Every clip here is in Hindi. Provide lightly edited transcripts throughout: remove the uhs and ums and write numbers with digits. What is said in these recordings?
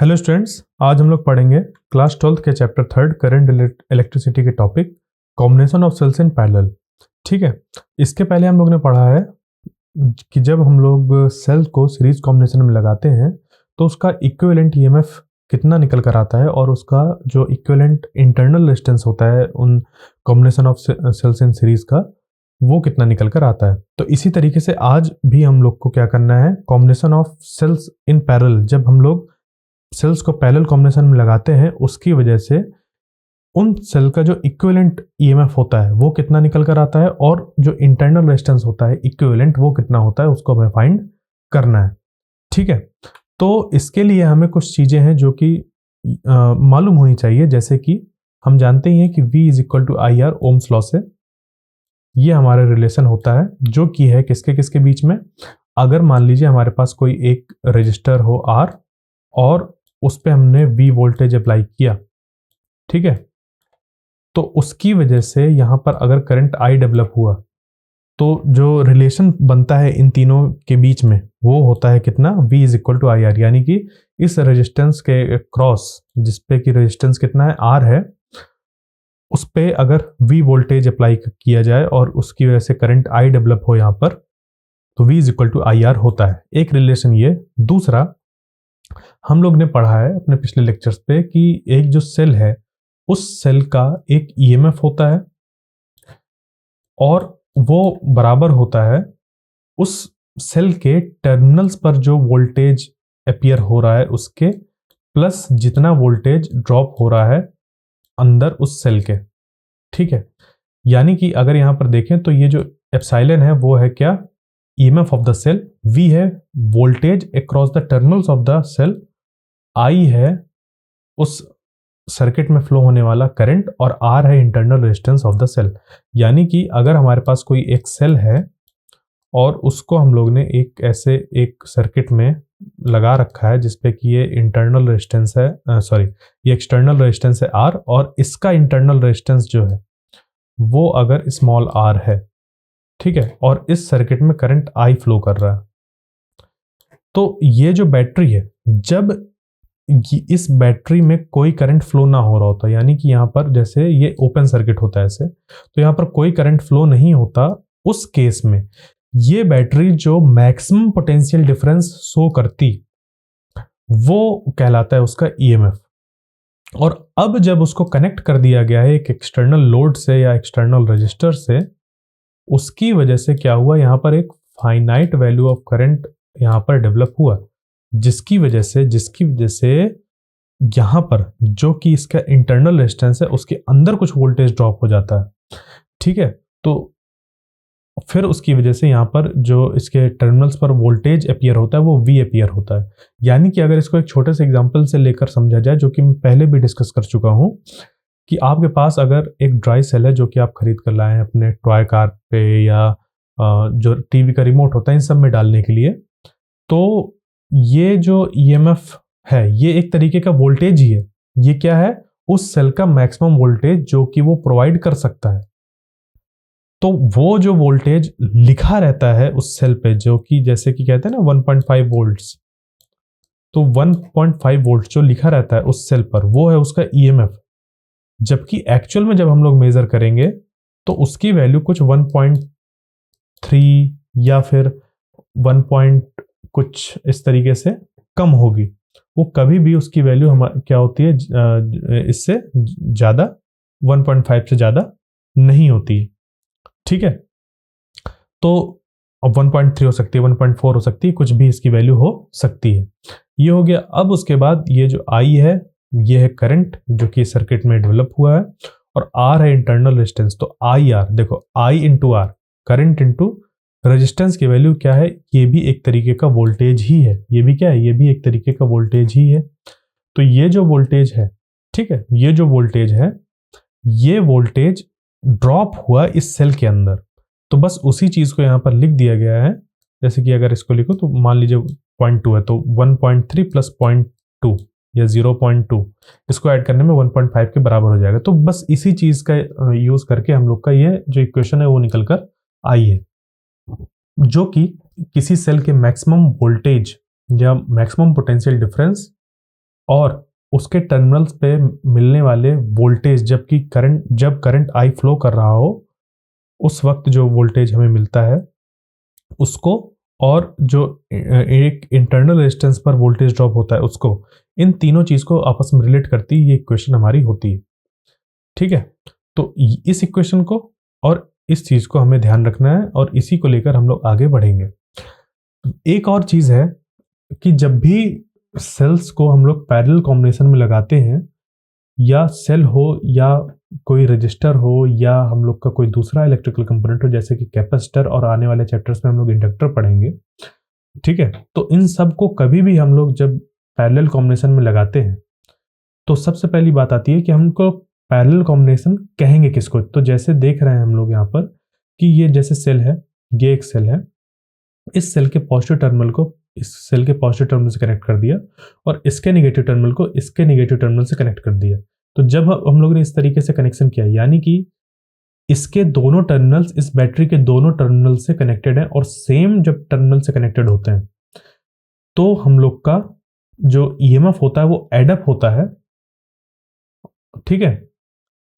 हेलो स्टूडेंट्स, आज हम लोग पढ़ेंगे क्लास 12th के चैप्टर 3 करंट इलेक्ट्रिसिटी के topic combination of cells in parallel. ठीक है, इसके पहले हम लोग ने पढ़ा है कि जब हम लोग सेल को सीरीज कॉम्बिनेशन में लगाते हैं तो उसका इक्विवेलेंट ईएमएफ कितना निकल कर आता है और उसका जो इक्विवेलेंट इंटरनल रेजिस्टेंस होता है उन combination of cells in series का, वो कितना निकल कर आता है। तो इसी तरीके से आज भी हम लोग को क्या करना है, combination of cells in parallel, जब हम लोग सेल्स को पैरेलल कॉम्बिनेशन में लगाते हैं उसकी वजह से उन सेल का जो इक्विवेलेंट ईएमएफ होता है वो कितना निकल कर आता है और जो इंटरनल रेजिस्टेंस होता है इक्विवेलेंट वो कितना होता है, उसको हमें फाइंड करना है। ठीक है, तो इसके लिए हमें कुछ चीजें हैं जो कि मालूम होनी चाहिए, जैसे कि हम जानते ही हैं कि V is equal to I R Ohm's law से ये हमारा रिलेशन होता है, जो कि है किसके किसके बीच में। अगर मान लीजिए हमारे पास कोई एक रजिस्टर हो R और उस पर हमने V वोल्टेज अप्लाई किया, ठीक है, तो उसकी वजह से यहां पर अगर करंट I डेवलप हुआ तो जो रिलेशन बनता है इन तीनों के बीच में वो होता है कितना, V is equal to I R. यानी कि इस रेजिस्टेंस के क्रॉस जिसपे कि रेजिस्टेंस कितना है, R है, उस पे अगर V वोल्टेज अप्लाई किया जाए और उसकी वजह से करंट I डेवलप हो यहां पर, तो V is equal to I R होता है। एक रिलेशन ये। दूसरा, हम लोग ने पढ़ा है अपने पिछले लेक्चर्स पे कि एक जो सेल है उस सेल का एक ईएमएफ होता है और वो बराबर होता है उस सेल के टर्मिनल्स पर जो वोल्टेज अपीयर हो रहा है उसके प्लस जितना वोल्टेज ड्रॉप हो रहा है अंदर उस सेल के। ठीक है, यानी कि अगर यहां पर देखें तो ये जो एप्सिलॉन है वो है क्या, EMF of the cell, V है voltage across the terminals of the cell, I है उस सर्किट में फ्लो होने वाला करंट और R है internal resistance of the cell. यानी कि अगर हमारे पास कोई एक सेल है और उसको हम लोग ने ऐसे एक सर्किट में लगा रखा है जिसपे कि ये इंटरनल रेजिस्टेंस है, ये एक्सटर्नल रेजिस्टेंस है R, और इसका इंटरनल रेजिस्टेंस जो है वो अगर स्मॉल r है, ठीक है, और इस सर्किट में करंट I फ्लो कर रहा है, तो ये जो बैटरी है, जब इस बैटरी में कोई करंट फ्लो ना हो रहा होता, यानी कि यहाँ पर जैसे ये ओपन सर्किट होता है ऐसे, तो यहाँ पर कोई करंट फ्लो नहीं होता, उस केस में ये बैटरी जो मैक्सिमम पोटेंशियल डिफरेंस शो करती वो कहलाता है उसका ईएमएफ। और अब जब उसको कनेक्ट कर दिया गया है एक एक्सटर्नल लोड से या एक्सटर्नल रजिस्टर से, उसकी वजह से क्या हुआ, यहाँ पर एक फाइनाइट वैल्यू ऑफ करंट यहाँ पर डेवलप हुआ, जिसकी वजह से यहां पर जो कि इसका इंटरनल रेजिस्टेंस है उसके अंदर कुछ वोल्टेज ड्रॉप हो जाता है। ठीक है, तो फिर उसकी वजह से यहां पर जो इसके टर्मिनल्स पर वोल्टेज अपीयर होता है वो V अपीयर होता है। यानी कि अगर इसको एक छोटे से एग्जांपल से लेकर समझा जाए, जो कि मैं पहले भी डिस्कस कर चुका हूं, कि आपके पास अगर एक ड्राई सेल है जो कि आप खरीद कर लाए हैं अपने टॉय कार पे या जो टीवी का रिमोट होता है इन सब में डालने के लिए, तो ये जो ईएमएफ है ये एक तरीके का वोल्टेज ही है। ये क्या है, उस सेल का मैक्सिमम वोल्टेज जो कि वो प्रोवाइड कर सकता है। तो वो जो वोल्टेज लिखा रहता है उस सेल पे, जो कि जैसे कि कहते हैं ना 1.5 वोल्ट्स, तो 1.5 वोल्ट जो लिखा रहता है उस सेल पर वो है उसका ईएमएफ। जबकि एक्चुअल में जब हम लोग मेजर करेंगे तो उसकी वैल्यू कुछ 1.3 या फिर 1. कुछ इस तरीके से कम होगी। वो कभी भी उसकी वैल्यू क्या होती है, इससे ज्यादा 1.5 से ज्यादा नहीं होती। ठीक है, तो अब 1.3 हो सकती है, 1.4 हो सकती है, कुछ भी इसकी वैल्यू हो सकती है। ये हो गया। अब उसके बाद ये जो I है ये है करंट जो कि सर्किट में डेवलप हुआ है, और R है इंटरनल रेजिस्टेंस। तो IR, देखो I into R, current into resistance की वैल्यू क्या है, ये भी एक तरीके का वोल्टेज ही है। ये भी क्या है, ये भी एक तरीके का वोल्टेज ही है। तो ये जो वोल्टेज है, ठीक है, ये जो वोल्टेज है ये वोल्टेज ड्रॉप हुआ इस सेल के अंदर, तो बस उसी चीज को यहां पर लिख दिया गया है। जैसे कि अगर इसको लिखो तो मान लीजिए 0.2 है, तो 1.3 प्लस 0.2 या 0.2, इसको ऐड करने में 1.5 के बराबर हो जाएगा। तो बस इसी चीज का यूज करके हम लोग का ये जो इक्वेशन है वो निकल कर आई है, जो कि किसी सेल के मैक्सिमम वोल्टेज या मैक्सिमम पोटेंशियल डिफरेंस और उसके टर्मिनल्स पे मिलने वाले वोल्टेज जब करंट आई फ्लो कर रहा हो उस वक्त जो वोल्टेज हमें मिलता है उसको, और जो एक इंटरनल रेजिस्टेंस पर वोल्टेज ड्रॉप होता है उसको, इन तीनों चीज को आपस में रिलेट करती ये इक्वेशन हमारी होती है। ठीक है, तो इस इक्वेशन को और इस चीज को हमें ध्यान रखना है और इसी को लेकर हम लोग आगे बढ़ेंगे। एक और चीज है कि जब भी सेल्स को हम लोग पैरेलल कॉम्बिनेशन में लगाते हैं, या सेल हो या कोई रजिस्टर हो या हम लोग का कोई दूसरा इलेक्ट्रिकल कंपोनेंट हो जैसे कि कैपेसिटर, और आने वाले चैप्टर्स में हम लोग इंडक्टर पढ़ेंगे। ठीक है, तो इन सब को कभी भी हम लोग जब पैरेलल कॉम्बिनेशन में लगाते हैं तो सबसे पहली बात आती है कि हमको पैरेलल कॉम्बिनेशन कहेंगे किसको। तो जैसे देख रहे हैं हम लोग यहाँ पर कि ये जैसे सेल है, ये एक सेल है, इस सेल के पॉजिटिव टर्मिनल को इस सेल के पॉजिटिव टर्मिनल से कनेक्ट कर दिया और इसके नेगेटिव टर्मिनल को इसके नेगेटिव टर्मिनल से कनेक्ट कर दिया। तो जब हम लोगों ने इस तरीके से कनेक्शन किया, यानी कि इसके दोनों टर्मिनल्स इस बैटरी के दोनों टर्मिनल से कनेक्टेड हैं, और सेम जब टर्मिनल से कनेक्टेड होते हैं तो हम लोग का जो ईएमएफ होता है वो एडअप होता है। ठीक है,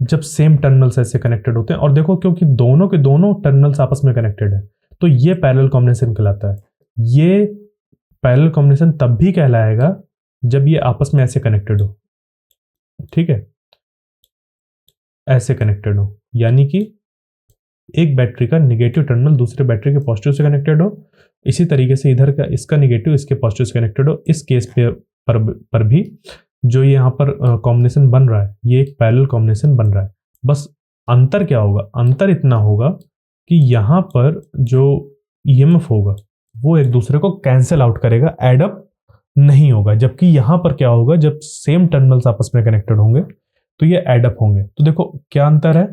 जब सेम टर्मिनल्स ऐसे कनेक्टेड होते हैं, और देखो क्योंकि दोनों के दोनों टर्मिनल्स आपस में कनेक्टेड है तो ये पैरेलल कॉम्बिनेशन कहलाता है। ये पैरेलल कॉम्बिनेशन तब भी कहलाएगा जब ये आपस में ऐसे कनेक्टेड हो। ठीक है, ऐसे कनेक्टेड हो, यानी कि एक बैटरी का नेगेटिव टर्मिनल दूसरे बैटरी के पॉजिटिव से कनेक्टेड हो, इसी तरीके से इधर का इसका नेगेटिव इसके पॉजिटिव से कनेक्टेड हो। इस केस पे पर भी जो ये यहाँ पर कॉम्बिनेशन बन रहा है ये एक पैरेलल कॉम्बिनेशन बन रहा है। बस अंतर क्या होगा, अंतर इतना होगा कि यहाँ पर जो ईएमएफ होगा वो एक दूसरे को कैंसिल आउट करेगा, एडअप नहीं होगा। जबकि यहाँ पर क्या होगा, जब सेम टर्मिनल्स आपस में कनेक्टेड होंगे तो ये एडअप होंगे। तो देखो क्या अंतर है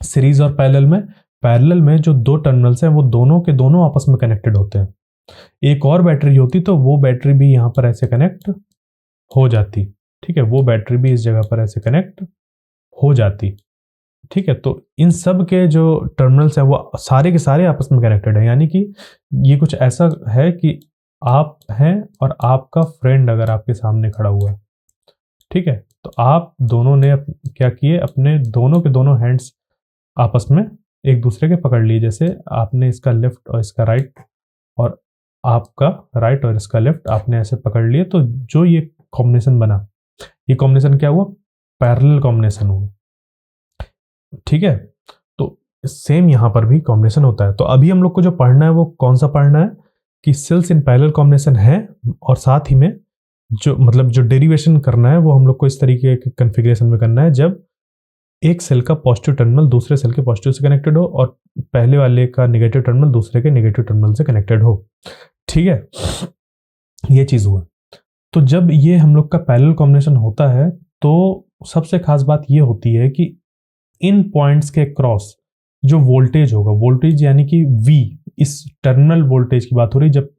सीरीज और पैरेलल में। पैरेलल में जो दो टर्मिनल्स हैं वो दोनों के दोनों आपस में कनेक्टेड होते हैं। एक और बैटरी होती तो वो बैटरी भी यहाँ पर ऐसे कनेक्ट हो जाती। ठीक है, वो बैटरी भी इस जगह पर ऐसे कनेक्ट हो जाती। ठीक है, तो इन सब के जो टर्मिनल्स हैं वो सारे के सारे आपस में कनेक्टेड है, यानी कि ये कुछ ऐसा है कि आप हैं और आपका फ्रेंड अगर आपके सामने खड़ा हुआ है। ठीक है, तो आप दोनों ने क्या किए, अपने दोनों के दोनों हैंड्स आपस में एक दूसरे के पकड़ लिए। जैसे आपने इसका लेफ्ट और इसका राइट, और आपका राइट और इसका लेफ्ट आपने ऐसे पकड़ लिए, तो जो ये कॉम्बिनेशन बना, ये कॉम्बिनेशन क्या हुआ, पैरेलल कॉम्बिनेशन हुआ। ठीक है, तो सेम यहां पर भी कॉम्बिनेशन होता है। तो अभी हम लोग को जो पढ़ना है वो कौन सा पढ़ना है कि सेल्स इन पैरेलल कॉम्बिनेशन है, और साथ ही में जो मतलब जो डेरिवेशन करना है वो हम लोग को इस तरीके के कॉन्फ़िगरेशन में करना है जब एक सेल का पॉजिटिव टर्मिनल दूसरे सेल के पॉजिटिव से कनेक्टेड हो और पहले वाले का नेगेटिव टर्मिनल दूसरे के नेगेटिव टर्मिनल से कनेक्टेड हो। ठीक है, ये चीज हुआ। तो जब ये हम लोग का पैरेलल कॉम्बिनेशन होता है तो सबसे खास बात ये होती है कि इन पॉइंट्स के क्रॉस जो वोल्टेज होगा, वोल्टेज यानी कि V, इस टर्मिनल वोल्टेज की बात हो रही, जब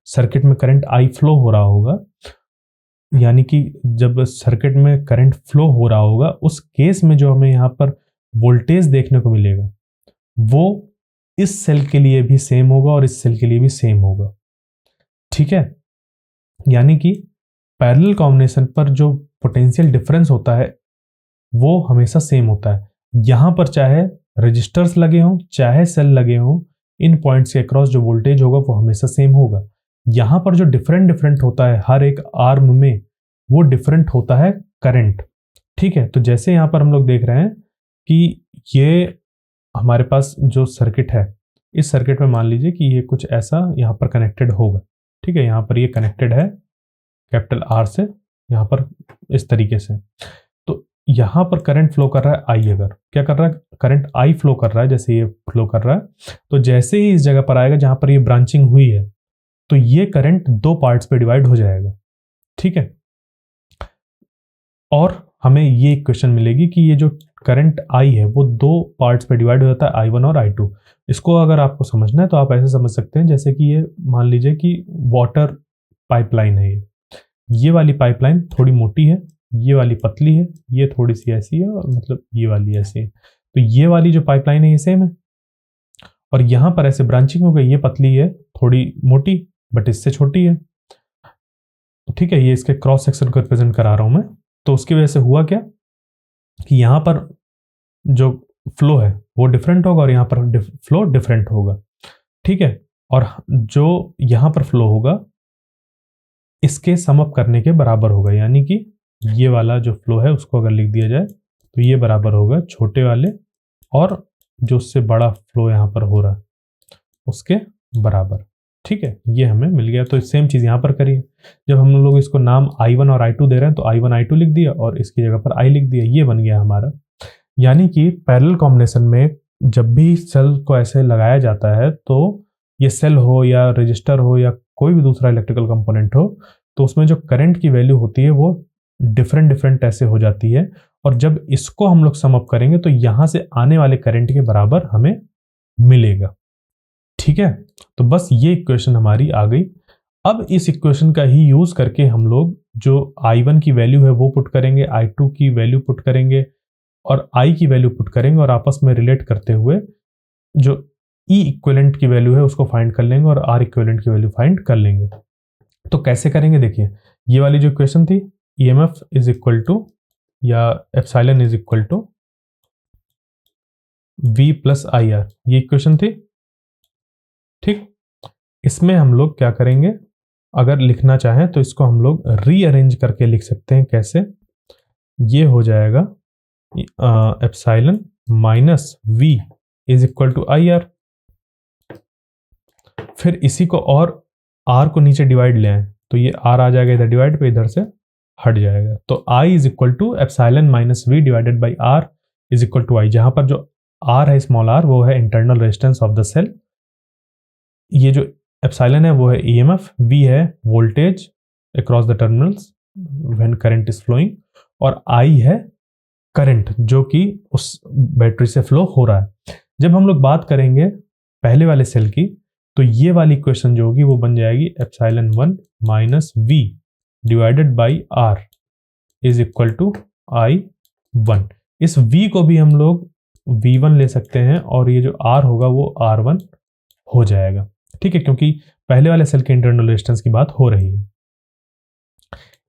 सर्किट में करंट आई फ्लो हो रहा होगा, यानी कि जब सर्किट में करंट फ्लो हो रहा होगा उस केस में जो हमें यहाँ पर वोल्टेज देखने को मिलेगा वो इस सेल के लिए भी सेम होगा और इस सेल के लिए भी सेम होगा। ठीक है, यानी कि पैरेलल कॉम्बिनेशन पर जो पोटेंशियल डिफरेंस होता है वो हमेशा सेम होता है। यहां पर चाहे रजिस्टर्स लगे हों चाहे सेल लगे हों, इन पॉइंट्स के अक्रॉस जो वोल्टेज होगा वो हमेशा सेम होगा। यहां पर जो डिफरेंट होता है हर एक आर्म में, वो डिफरेंट होता है करंट। ठीक है, तो जैसे यहां पर हम लोग देख रहे हैं कि ये हमारे पास जो सर्किट है, इस सर्किट में मान लीजिए कि ये कुछ ऐसा यहां पर कनेक्टेड होगा। ठीक है, यहां पर ये कनेक्टेड है कैपिटल आर से, यहां पर इस तरीके से। तो यहां पर करंट फ्लो कर रहा है आई, अगर क्या कर रहा है, करंट आई फ्लो कर रहा है, जैसे ये फ्लो कर रहा है, तो जैसे ही इस जगह पर आएगा जहां पर ये ब्रांचिंग हुई है तो ये करंट दो पार्ट्स पे डिवाइड हो जाएगा। ठीक है, और हमें ये इक्वेशन मिलेगी कि ये जो करंट आई है वो दो पार्ट्स पे डिवाइड हो जाता है, I1 और I2। इसको अगर आपको समझना है तो आप ऐसे समझ सकते हैं जैसे कि ये मान लीजिए कि वाटर पाइपलाइन है, ये वाली पाइपलाइन थोड़ी मोटी है, ये वाली पतली है, ये थोड़ी सी ऐसी है, और मतलब ये वाली ऐसी है। तो ये वाली जो पाइपलाइन है ये सेम है, और यहां पर ऐसे ब्रांचिंग हो गई, ये पतली है थोड़ी मोटी बट इससे छोटी है। तो ठीक है, ये इसके क्रॉस सेक्शन को रिप्रेजेंट करा रहा हूं मैं। तो उसकी वजह से हुआ क्या कि यहाँ पर जो फ्लो है वो डिफरेंट होगा और यहाँ पर फ्लो डिफरेंट होगा। ठीक है, और जो यहाँ पर फ्लो होगा इसके सम अप करने के बराबर होगा, यानी कि ये वाला जो फ्लो है उसको अगर लिख दिया जाए तो ये बराबर होगा छोटे वाले और जो उससे बड़ा फ्लो यहाँ पर हो रहा है उसके बराबर। ठीक है, ये हमें मिल गया। तो सेम चीज यहाँ पर करिए, जब हम लोग इसको नाम I1 और I2 दे रहे हैं तो I1 I2 लिख दिया और इसकी जगह पर I लिख दिया, ये बन गया हमारा। यानी कि पैरेलल कॉम्बिनेशन में जब भी सेल को ऐसे लगाया जाता है तो ये सेल हो या रजिस्टर हो या कोई भी दूसरा इलेक्ट्रिकल कंपोनेंट हो तो उसमें जो करंट की वैल्यू होती है वो डिफरेंट डिफरेंट ऐसे हो जाती है, और जब इसको हम लोग सम अप करेंगे तो यहां से आने वाले करंट के बराबर हमें मिलेगा। ठीक है, तो बस ये इक्वेशन हमारी आ गई। अब इस इक्वेशन का ही यूज करके हम लोग जो I1 की वैल्यू है वो पुट करेंगे, I2 की वैल्यू पुट करेंगे और I की वैल्यू पुट करेंगे और आपस में रिलेट करते हुए जो E इक्विवेलेंट की वैल्यू है उसको फाइंड कर लेंगे और R इक्विवेलेंट की वैल्यू फाइंड कर लेंगे। तो कैसे करेंगे, देखिए ये वाली जो इक्वेशन थी EMF इज इक्वल टू या epsilon is equal to V plus IR, ये इक्वेशन थी। ठीक, इसमें हम लोग क्या करेंगे, अगर लिखना चाहें तो इसको हम लोग रीअरेंज करके लिख सकते हैं। कैसे, ये हो जाएगा epsilon minus V is equal to IR। फिर इसी को और R को नीचे डिवाइड ले आए तो ये R आ जाएगा इधर डिवाइड पे, इधर से हट जाएगा। तो I is equal to epsilon minus V divided by R is equal to I। जहां पर जो R है स्मॉल r वो है internal resistance of the cell, ये जो एप्सिलॉन है वो है EMF, V है voltage across the terminals when current is flowing, और I है करंट जो कि उस बैटरी से फ्लो हो रहा है। जब हम लोग बात करेंगे पहले वाले सेल की तो ये वाली इक्वेशन जो होगी वो बन जाएगी epsilon 1 minus V divided by R is equal to I1। इस V को भी हम लोग V1 ले सकते हैं और ये जो R होगा वो R1 हो जाएगा। ठीक है, क्योंकि पहले वाले सेल के इंटरनल रेजिस्टेंस की बात हो रही है।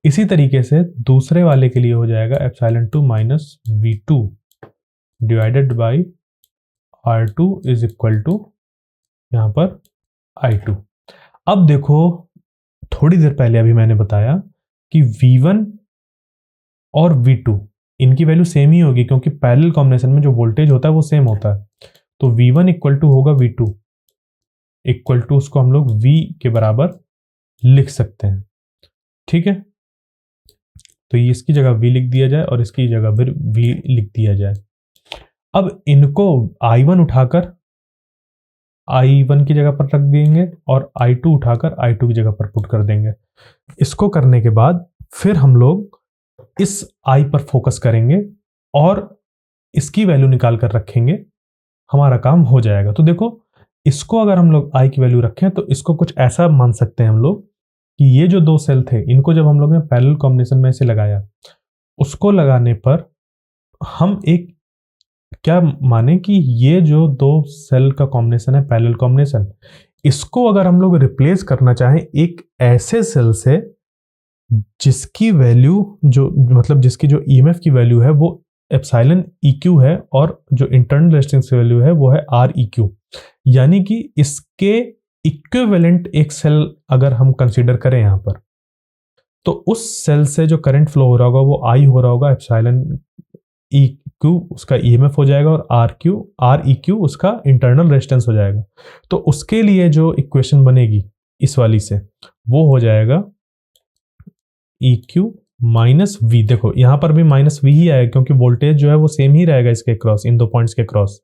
इसी तरीके से दूसरे वाले के लिए हो जाएगा epsilon 2 minus V2 divided by R2 is equal to यहां पर I2। अब देखो थोड़ी देर पहले अभी मैंने बताया कि V1 और V2 इनकी वैल्यू सेम ही होगी क्योंकि पैरेलल कॉम्बिनेशन में जो वोल्टेज होता है वो सेम होता है। तो V1 इक्वल टू होगा V2 इक्वल टू, उसको हम लोग V के बराबर लिख सकते हैं। ठीक है, तो ये इसकी जगह V लिख दिया जाए और इसकी जगह फिर V लिख दिया जाए। अब इनको I1 उठाकर I1 की जगह पर रख देंगे और I2 उठाकर I2 की जगह पर पुट कर देंगे। इसको करने के बाद फिर हम लोग इस I पर फोकस करेंगे और इसकी वैल्यू निकाल कर रखेंगे, हमारा काम हो जाएगा। तो देखो इसको अगर हम लोग I की वैल्यू रखें तो इसको कुछ ऐसा मान सकते हैं हम लोग कि ये जो दो सेल थे इनको जब हम लोग ने पैरेलल कॉम्बिनेशन में से लगाया, उसको लगाने पर हम एक क्या माने कि ये जो दो सेल का कॉम्बिनेशन है पैरेलल कॉम्बिनेशन, इसको अगर हम लोग रिप्लेस करना चाहें एक ऐसे सेल से जिसकी वैल्यू जो मतलब जिसकी जो EMF की वैल्यू है वो एप्सिलॉन EQ है और जो इंटरनल रेजिस्टेंस की वैल्यू है वो है REQ, यानी कि इसके इक्विवेलेंट एक सेल अगर हम कंसीडर करें यहां पर, तो उस सेल से जो करंट फ्लो हो रहा होगा वो I हो रहा होगा, एप्सिलॉन EQ उसका EMF हो जाएगा और REQ उसका इंटरनल रेजिस्टेंस हो जाएगा। तो उसके लिए जो इक्वेशन बनेगी इस वाली से वो हो जाएगा EQ माइनस V। देखो यहां पर भी माइनस V ही आएगा क्योंकि वोल्टेज जो है वो सेम ही रहेगा इसके क्रॉस, इन दो पॉइंट्स के cross,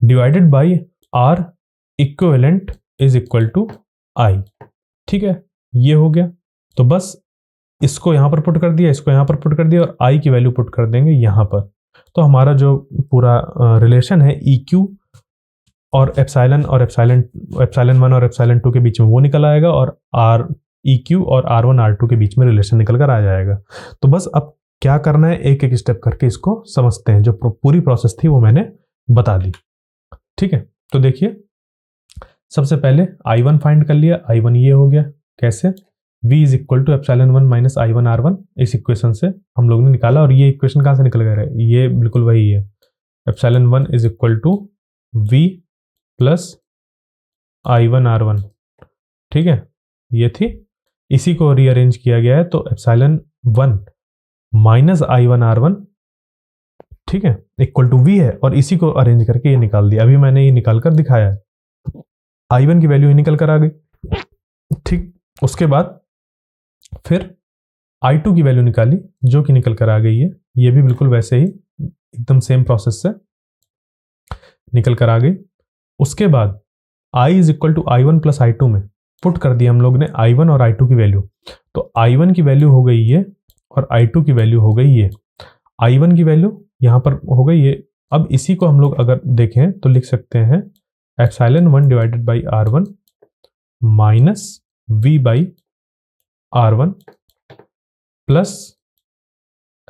divided by R equivalent is equal to I। ठीक है, ये हो गया। तो बस इसको यहां पर पुट कर दिया, इसको यहां पर पुट कर दिया और I की वैल्यू पुट कर देंगे यहां पर। तो हमारा जो पूरा रिलेशन है EQ और एप्सिलॉन 1 और एप्सिलॉन 2 के बीच में वो निकल आएगा और REQ और R1 R2 के बीच में रिलेशन निकल कर आ जाएगा। तो बस अब क्या करना है, एक एक स्टेप करके इसको समझते हैं। जो पूरी प्रोसेस थी वो मैंने बता दी। ठीक है, तो देखिए सबसे पहले I1 फाइंड कर लिया। I1 ये हो गया, कैसे, v is equal to epsilon 1 minus I1 R1 इस इक्वेशन से हम लोग ने निकाला। और ये इक्वेशन कहाँ से निकल गया है? ये बिल्कुल वही है, epsilon 1 is equal to v plus I1 R1। ठीक है, ये थी, इसी को रीअरेंज किया गया है तो एप्सिलॉन 1 माइनस I1 R1, ठीक है, इक्वल टू v है, और इसी को अरेंज करके ये निकाल दिया। अभी मैंने ये निकाल कर दिखाया है, I1 की वैल्यू ही निकल कर आ गई। ठीक, उसके बाद फिर I2 की वैल्यू निकाली जो कि निकल कर आ गई है। ये भी बिल्कुल वैसे ही एकदम सेम प्रोसेस से निकल कर आ गई। उसके बाद I is equal to I1 plus I2 में पुट कर दिया हम लोग ने I1 और I2 की वैल्यू। तो I1 की वैल्यू हो गई ये और I2 की वैल्यू हो गई ये। I1 की वैल्यू यहाँ पर हो गई ये। अब इसी को हम लोग अगर देखें तो लिख सकते हैं epsilon 1 divided by R1 minus v by R1 plus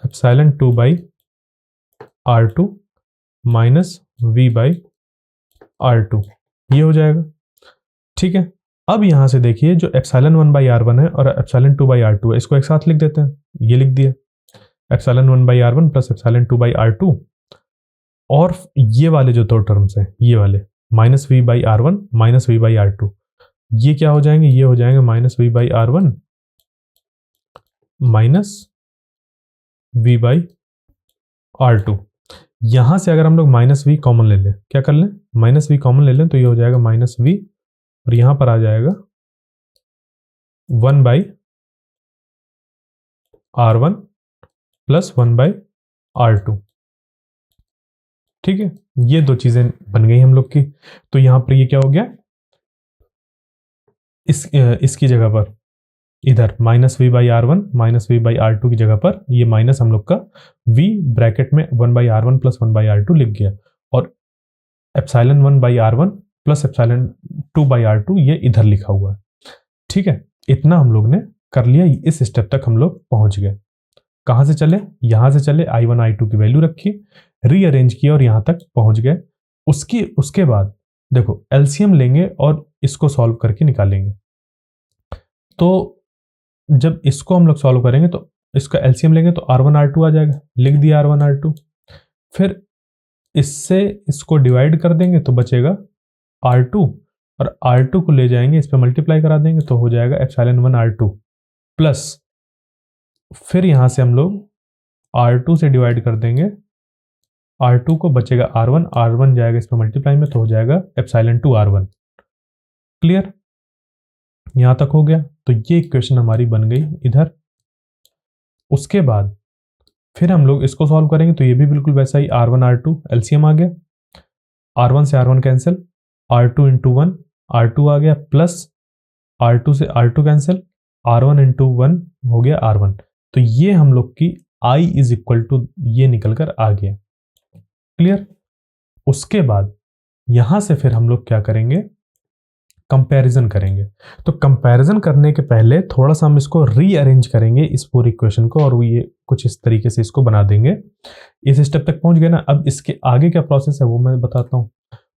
epsilon 2 by R2 minus v by R2, ये हो जाएगा। ठीक है, अब यहां से देखिए जो एप्सिलॉन 1 बाई R1 है और एप्सिलॉन 2 बाई R2 है, इसको एक साथ लिख देते हैं। ये लिख दिया epsilon 1 by R1 plus epsilon 2 by R2, और ये वाले जो दो टर्म्स हैं ये वाले minus v by R1 minus v by R2, ये क्या हो जाएंगे? ये हो जाएंगे minus v by R1 minus v by R2। यहां से अगर हम लोग माइनस v कॉमन ले लें, क्या कर लें? माइनस v कॉमन ले लें तो ये हो जाएगा माइनस v, और यहां पर आ जाएगा 1 by R1 plus 1 by R2। ठीक है, ये दो चीजें बन गई हम लोग की। तो यहां पर ये क्या हो गया, इसकी जगह पर इधर minus v by R1 minus v by R2 की जगह पर ये माइनस हम लोग का v ब्रैकेट में 1 by R1 plus 1 by R2 लिख गया, और epsilon 1 by R1 plus epsilon 2 by R2 ये इधर लिखा हुआ है। ठीक है, इतना हम लोग ने कर लिया। इस स्टेप तक हम लोग पहुंच गए। कहां से चले? यहां से चले, I1 I2 की वैल्यू रखी, रीअरेंज किया और यहां तक पहुंच गए। उसके बाद देखो एलसीएम लेंगे और इसको सॉल्व करके निकालेंगे। तो जब इसको हम लोग सॉल्व करेंगे तो इसका एलसीएम लेंगे तो R1 R2 आ जाएगा, लिख दिया R1 R2। फिर इससे इसको डिवाइड कर देंगे तो बचेगा R2, और R2 को ले जाएंगे इस पे मल्टीप्लाई करा देंगे तो हो जाएगा एप्सिलॉन 1 R2 प्लस, फिर यहां से हम लोग R2 से डिवाइड कर देंगे, R2 को बचेगा R1, R1 जाएगा इस पे मल्टीप्लाई में तो हो जाएगा एप्सिलॉन 2 R1। क्लियर? यहां तक हो गया। तो ये इक्वेशन हमारी बन गई इधर। उसके बाद फिर हम लोग इसको सॉल्व करेंगे तो ये भी बिल्कुल वैसा ही, R1 R2 एलसीएम आ गया, R1 से R1 cancel, R2 into 1 R2 आ गया, प्लस R2 से R2 कैंसिल, R1 इंटू 1 हो गया R1। तो ये हम लोग की I इज इक्वल टू ये निकल कर आ गया। क्लियर? उसके बाद यहां से फिर हम लोग क्या करेंगे? कंपैरिजन करेंगे। तो कंपैरिजन करने के पहले थोड़ा सा हम इसको रीअरेंज करेंगे इस पूरी इक्वेशन को, और ये कुछ इस तरीके से इसको बना देंगे। इस स्टेप तक पहुंच गए ना। अब इसके आगे क्या प्रोसेस है वो मैं बताता हूं।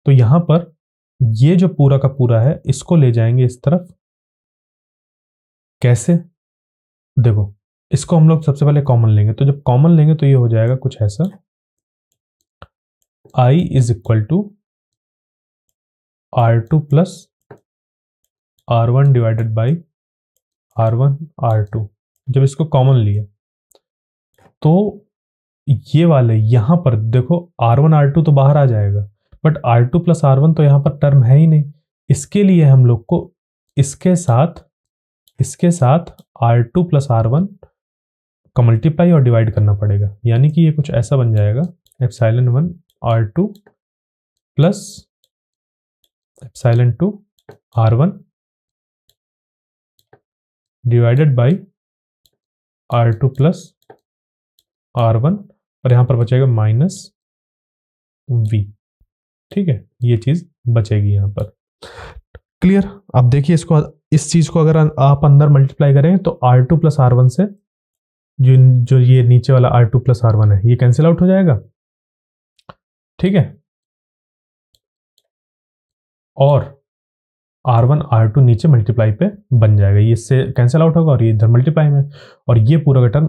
तो यहां पर ये जो पूरा का पूरा है इसको ले जाएंगे इस तरफ। कैसे? देखो, इसको हम लोग सबसे पहले कॉमन लेंगे, तो जब कॉमन लेंगे तो ये हो जाएगा कुछ ऐसा, I is equal to R2 plus R1 divided by R1 R2। जब इसको कॉमन लिया तो ये वाले यहां पर देखो R1 R2 तो बाहर आ जाएगा, बट R2 प्लस R1 तो यहां पर टर्म है ही नहीं। इसके लिए हम लोग को इसके साथ R2 प्लस R1 का मल्टीप्लाई और डिवाइड करना पड़ेगा, यानी कि ये कुछ ऐसा बन जाएगा epsilon 1 R2 plus epsilon 2 R1 divided by R2 plus R1, और यहां पर बचेगा माइनस v। ठीक है, ये चीज बचेगी यहां पर। क्लियर? अब देखिए इसको, इस चीज को अगर आप अंदर मल्टीप्लाई करें तो R2 प्लस R1 से जो ये नीचे वाला R2 प्लस R1 है ये कैंसिल आउट हो जाएगा। ठीक है, और R1 R2 नीचे मल्टीप्लाई पे बन जाएगा, ये इससे कैंसिल आउट होगा और ये इधर मल्टीप्लाई में, और ये पूरा का टर्म,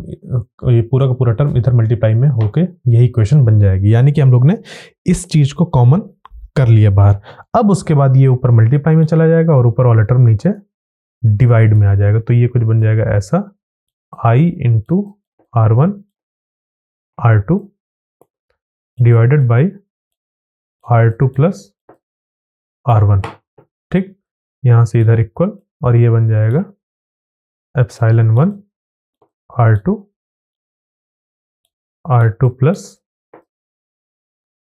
ये पूरा का पूरा टर्म इधर मल्टीप्लाई में होके यही इक्वेशन बन जाएगी। यानी कि हम लोग ने इस चीज को कॉमन कर लिया बाहर। अब उसके बाद ये ऊपर मल्टीप्लाई में चला जाएगा और ऊपर वाला टर्म नीचे डिवाइड में आ जाएगा। तो ये कुछ बन जाएगा ऐसा, I into R1 R2 divided by R2 plus R1। ठीक, यहां से इधर इक्वल, और ये बन जाएगा epsilon 1 R2 plus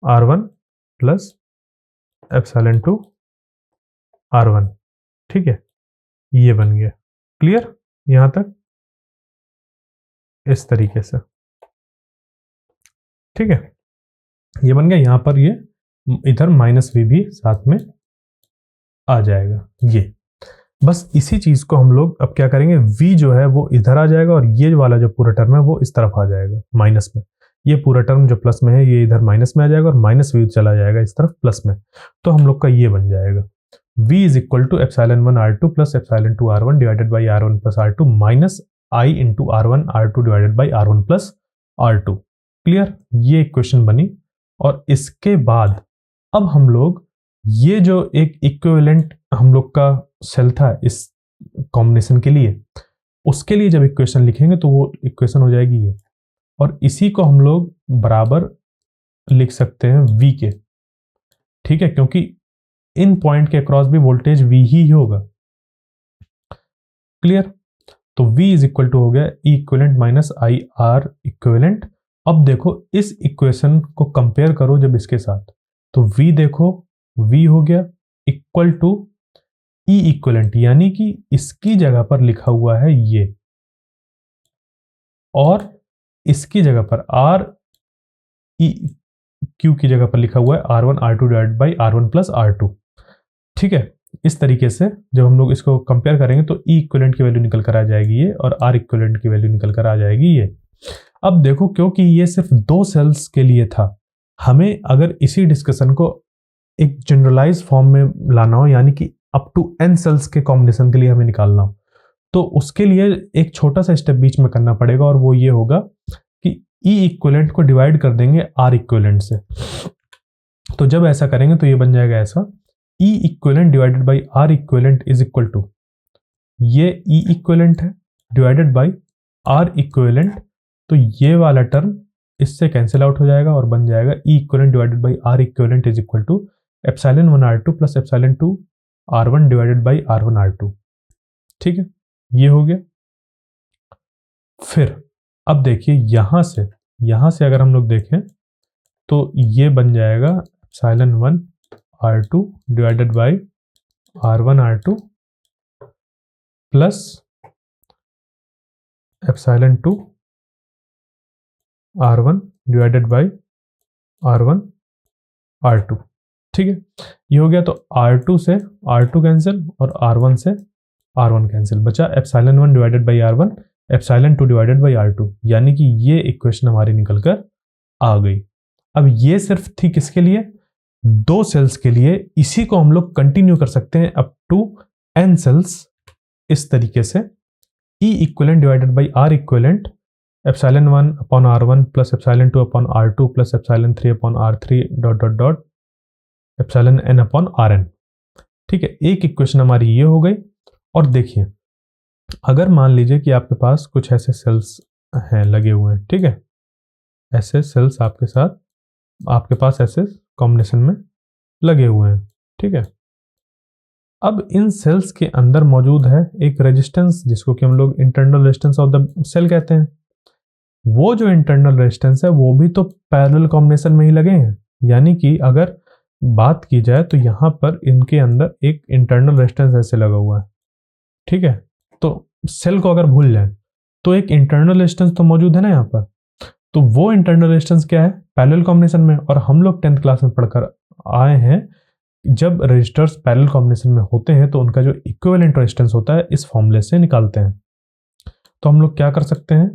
R1 plus epsilon 2 R1। ठीक है, ये बन गया। क्लियर यहां तक, इस तरीके से। ठीक है, ये बन गया। यहां पर ये इधर माइनस वी भी साथ में आ जाएगा। ये बस इसी चीज को हम लोग अब क्या करेंगे, v जो है वो इधर आ जाएगा और ये वाला जो पूरा टर्म है वो इस तरफ आ जाएगा माइनस में। ये पूरा टर्म जो प्लस में है ये इधर माइनस में आ जाएगा और माइनस v चला जाएगा इस तरफ प्लस में। तो हम लोग का ये बन जाएगा v is equal to epsilon 1 R2 plus epsilon 2 R1 divided by R1 plus R2 minus I into R1 R2 divided by R1 plus R2। Clear, ये इक्वेशन बनी। और इसके बाद अब हम लोग ये जो एक इक्विवेलेंट हम लोग का सेल था इस कॉम्बिनेशन के लिए, उसके लिए जब इक्वेशन लिखेंगे तो वो इक्वेशन हो जाएगी ये, और इसी को हम लोग बराबर लिख सकते हैं v के। ठीक है, क्योंकि इन पॉइंट के अक्रॉस भी वोल्टेज v ही होगा। क्लियर, तो v इज इक्वल टू हो गया E equivalent minus I R equivalent. अब देखो इस इक्वेशन को कंपेयर करो जब इसके साथ, तो v देखो, v हो गया इक्वल टू E इक्विवेलेंट, यानी कि इसकी जगह पर लिखा हुआ है ये, और इसकी जगह पर R E Q की जगह पर लिखा हुआ है R1 R2 divide by R1 plus R2। ठीक है, इस तरीके से जब हम लोग इसको कंपेयर करेंगे तो E इक्विवेलेंट की वैल्यू निकल कर आ जाएगी ये, और R इक्विवेलेंट की वैल्यू निकल कर आ जाएगी ये। अब देखो, क्योंकि ये सिर्फ 2 सेल्स के लिए था, हमें अगर इसी डिस्कशन को एक जनरलाइज फॉर्म में लाना हो, यानी कि अप टू n सेल्स के कॉम्बिनेशन के लिए हमें निकालना हो, तो उसके लिए एक छोटा सा स्टेप बीच में करना पड़ेगा, और वो ये होगा कि E इक्विवेलेंट को डिवाइड कर देंगे R इक्विवेलेंट से। तो जब ऐसा करेंगे तो ये बन जाएगा ऐसा, E equivalent divided by R equivalent is equal to, ये E इक्विवेलेंट है डिवाइडेड बाई R इक्विवेलेंट, तो ये वाला टर्म इससे कैंसिल आउट हो जाएगा और बन जाएगा E equivalent divided by R equivalent is equal to epsilon 1 R2 plus epsilon 2 R1 divided by R1 R2। ठीक है, ये हो गया। फिर अब देखिए यहां से अगर हम लोग देखें तो ये बन जाएगा epsilon 1 R2 divided by R1 R2 plus epsilon 2 R1 divided by R1 R2। ठीक है, ये हो गया। तो R2 से R2 कैंसिल और R1 से R1 कैंसिल, बचा epsilon 1 divided by R1 epsilon 2 divided by R2, यानी कि ये इक्वेशन हमारी निकल कर आ गई। अब ये सिर्फ थी किसके लिए, 2 सेल्स के लिए। इसी को हम लोग कंटिन्यू कर सकते हैं अप टू n सेल्स इस तरीके से। E equivalent divided by R equivalent epsilon 1 upon R1 plus epsilon 2 upon R2 plus epsilon 3 upon R3 dot dot dot epsilon n upon Rn। ठीक है, एक इक्वेशन हमारी ये हो गई। और देखिए, अगर मान लीजिए कि आपके पास कुछ ऐसे सेल्स हैं लगे हुए हैं, ठीक है, ऐसे सेल्स आपके पास ऐसे कॉम्बिनेशन में लगे हुए हैं। ठीक है, अब इन सेल्स के अंदर मौजूद है एक रेजिस्टेंस, जिसको कि हम लोग internal resistance of the cell कहते हैं। वो जो इंटरनल रेजिस्टेंस है वो भी तो पैरेलल कॉम्बिनेशन में ही लगे हैं, यानी कि अगर बात की जाए तो यहाँ पर इनके अंदर एक इंटरनल रेजिस्टेंस ऐसे लगा हुआ है। ठीक है, तो सेल को अगर भूल जाए तो एक इंटरनल रेजिस्टेंस तो मौजूद है ना यहाँ पर, तो वो इंटरनल रेजिस्टेंस क्या है, पैरेलल कॉम्बिनेशन में। और हम लोग 10th क्लास में पढ़कर आए हैं, जब रेजिस्टर्स पैरेलल कॉम्बिनेशन में होते हैं तो उनका जो इक्विवेलेंट रेजिस्टेंस होता है इस फॉर्मूले से निकालते हैं। तो हम लोग क्या कर सकते हैं,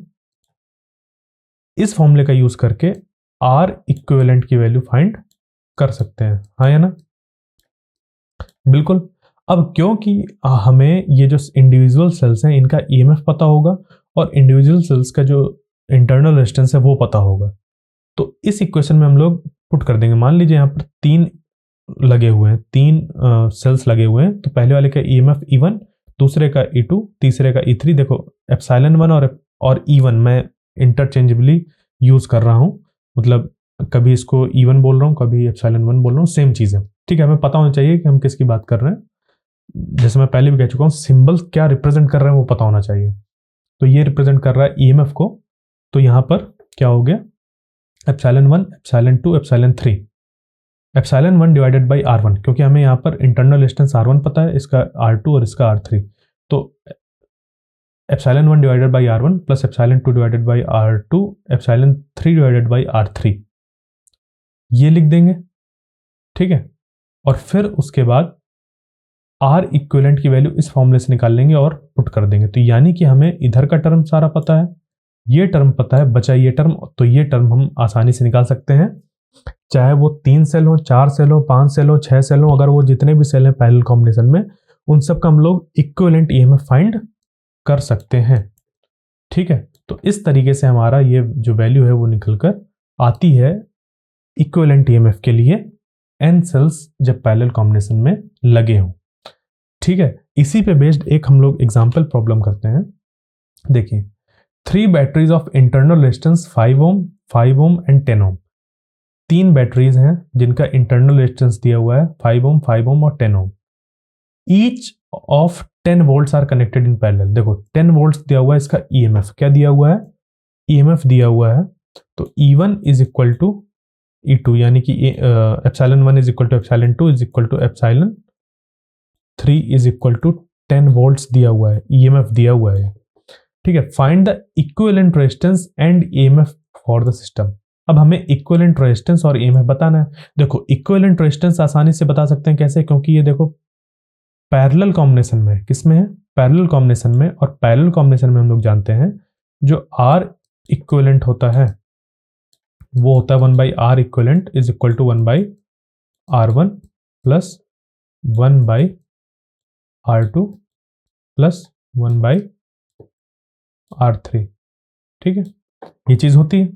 इस फॉर्मूले का यूज करके R इक्विवेलेंट की वैल्यू फाइंड कर सकते हैं, हाँ या ना। बिल्कुल। अब क्योंकि हमें ये जो इंडिविजुअल सेल्स हैं इनका ईएमएफ पता होगा और इंडिविजुअल सेल्स का जो इंटरनल रेजिस्टेंस है वो पता होगा, तो इस इक्वेशन में हम लोग पुट कर देंगे। मान लीजिए यहाँ पर 3 लगे हुए हैं, 3 सेल्स लगे हुए हैं, तो पहले वाले का ईएमएफ E1, दूसरे का E2, तीसरे का E3। देखो एप्सिलॉन 1 और E1 मैं इंटरचेंजेबली यूज कर रहा हूं, मतलब कभी इसको E1 बोल रहा हूं, कभी एप्सिलॉन 1 बोल रहा हूं, सेम चीज है। ठीक है, हमें पता होना चाहिए कि हम किसकी बात कर रहे हैं। जैसे मैं पहले भी कह चुका हूं, सिंबल क्या रिप्रेजेंट कर रहे हैं वो पता होना चाहिए। तो ये रिप्रेजेंट कर रहा है ईएमएफ को, तो यहां पर क्या हो गया, epsilon 1, epsilon 2, epsilon 3, epsilon 1 divided by R1, क्योंकि हमें यहाँ पर इंटरनल रेजिस्टेंस R1 पता है, इसका R2 और इसका R3, तो epsilon 1 divided by R1 plus epsilon 2 divided by R2, epsilon 3 divided by R3, ये लिख देंगे। ठीक है, और फिर उसके बाद R इक्विवेलेंट की वैल्यू इस फॉर्मूले से निकाल लेंगे और पुट कर देंगे। तो यानी कि हमें इधर का टर्म सारा पता है, ये टर्म पता है, बचा ये टर्म, तो ये टर्म हम आसानी से निकाल सकते हैं, चाहे वो 3 सेल हो, 4 सेल हो, 5 सेल हो, 6 सेल हो, अगर वो जितने भी सेल हैं पैरेलल कॉम्बिनेशन में, उन सब का हम लोग इक्विवेलेंट ईएमएफ फाइंड कर सकते हैं। ठीक है, तो इस तरीके से हमारा ये जो वैल्यू है वो निकल कर आती है इक्विवेलेंट ईएमएफ के लिए n सेल्स जब पैरेलल कॉम्बिनेशन में लगे हों। ठीक है, इसी पे बेस्ड एक हम लोग एग्जाम्पल प्रॉब्लम करते हैं। देखिए, 3 batteries of internal resistance 5 ohm, 5 ohm and 10 ohm. 3 batteries हैं जिनका इंटरनल रेजिस्टेंस दिया हुआ है 5 ओम, 5 ओम और 10 ohm. Each of 10 volts are connected in parallel. देखो 10 वोल्ट्स दिया हुआ है, इसका ईएमएफ क्या दिया हुआ है, ईएमएफ दिया हुआ है, तो E1 is equal to E2, यानी कि epsilon 1 is equal to epsilon 2 is equal to epsilon 3 is equal to 10 volts दिया हुआ है, ईएमएफ दिया हुआ है। ठीक है, find the equivalent resistance and EMF for the system. अब हमें इक्विवेलेंट रेजिस्टेंस और ईएमएफ बताना है। देखो इक्विवेलेंट रेजिस्टेंस आसानी से बता सकते हैं, कैसे, क्योंकि ये देखो पैरेलल कॉम्बिनेशन में, किसमें है, पैरेलल कॉम्बिनेशन में, और पैरेलल कॉम्बिनेशन में हम लोग जानते हैं जो R इक्विवेलेंट होता है वो होता है 1 by R equivalent is equal to 1 by R1 plus 1 by R2 plus 1 by R3। ठीक है, ये चीज होती है।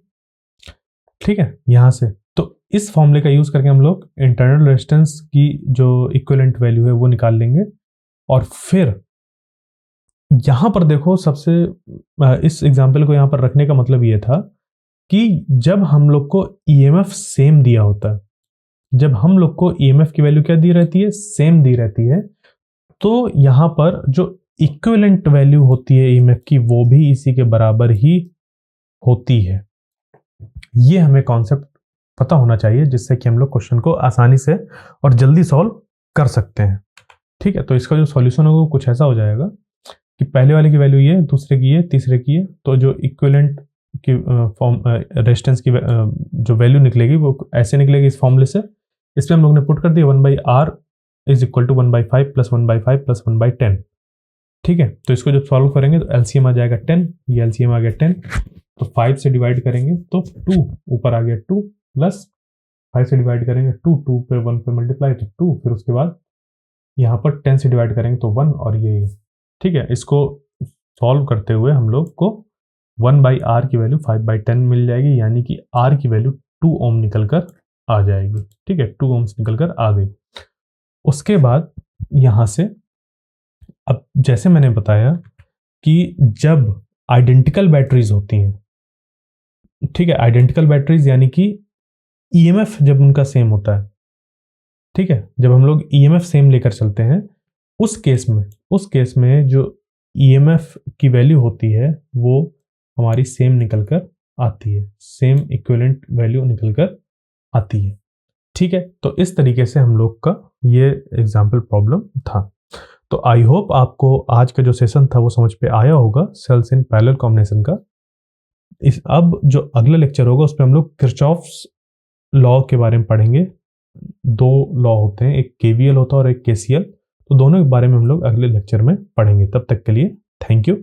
ठीक है, यहां से तो इस फॉर्मूले का यूज करके हम लोग इंटरनल रेजिस्टेंस की जो इक्विवेलेंट वैल्यू है वो निकाल लेंगे। और फिर यहां पर देखो, सबसे इस एग्जांपल को यहां पर रखने का मतलब ये था कि जब हम लोग को ईएमएफ सेम दिया होता है, जब हम लोग को ईएमएफ की वैल्यू क्या दी रहती है, सेम दी रहती है, तो यहां पर जो इक्विवेलेंट वैल्यू होती है ईएमएफ की वो भी इसी के बराबर ही होती है। ये हमें कॉन्सेप्ट पता होना चाहिए, जिससे कि हम लोग क्वेश्चन को आसानी से और जल्दी सॉल्व कर सकते हैं। ठीक है, तो इसका जो सॉल्यूशन होगा वो कुछ ऐसा हो जाएगा कि पहले वाले की वैल्यू ये, दूसरे की ये, तीसरे की ये, तो जो इक्विवेलेंट की फॉर्म रेजिस्टेंस की जो वैल्यू निकलेगी वो ऐसे निकलेगी इस फॉर्मूले से। इसमें हम लोग ने पुट कर दिया 1 by R is equal to 1 by 5 plus 1 by 5 plus 1 by 10। ठीक है, तो इसको जब सॉल्व करेंगे तो एलसीएम आ जाएगा 10, ये एलसीएम आ गया 10, तो 5 से डिवाइड करेंगे तो 2 ऊपर आ गया 2 प्लस 5 से डिवाइड करेंगे 2 पे 1 पे मल्टीप्लाई तो 2, फिर उसके बाद यहाँ पर 10 से डिवाइड करेंगे तो 1 और ये। ठीक है, इसको सॉल्व करते हुए हम लोग को 1 बाई R की वैल्यू 5 बाई 10 मिल जाएगी, यानी कि R की वैल्यू 2 ओम निकल कर आ जाएगी। ठीक है, 2 ओम्स निकल कर आ गई। उसके बाद यहां से अब जैसे मैंने बताया कि जब आइडेंटिकल बैटरीज होती हैं, ठीक है, आइडेंटिकल बैटरीज यानी कि ईएमएफ जब उनका सेम होता है, ठीक है, जब हम लोग ईएमएफ सेम लेकर चलते हैं, उस केस में जो ईएमएफ की वैल्यू होती है वो हमारी सेम निकल कर आती है, सेम इक्विवेलेंट वैल्यू निकल कर आती है। ठीक है, तो इस तरीके से हम लोग का ये एग्जाम्पल प्रॉब्लम था। तो आई होप आपको आज का जो सेशन था वो समझ पे आया होगा सेल्स इन पैरेलल कॉम्बिनेशन का। अब जो अगला लेक्चर होगा उसमें हम लोग किरचॉफ्स लॉ के बारे में पढ़ेंगे। 2 लॉ होते हैं, एक केवीएल होता है और एक केसीएल, तो दोनों के बारे में हम लोग अगले लेक्चर में पढ़ेंगे। तब तक के लिए थैंक यू।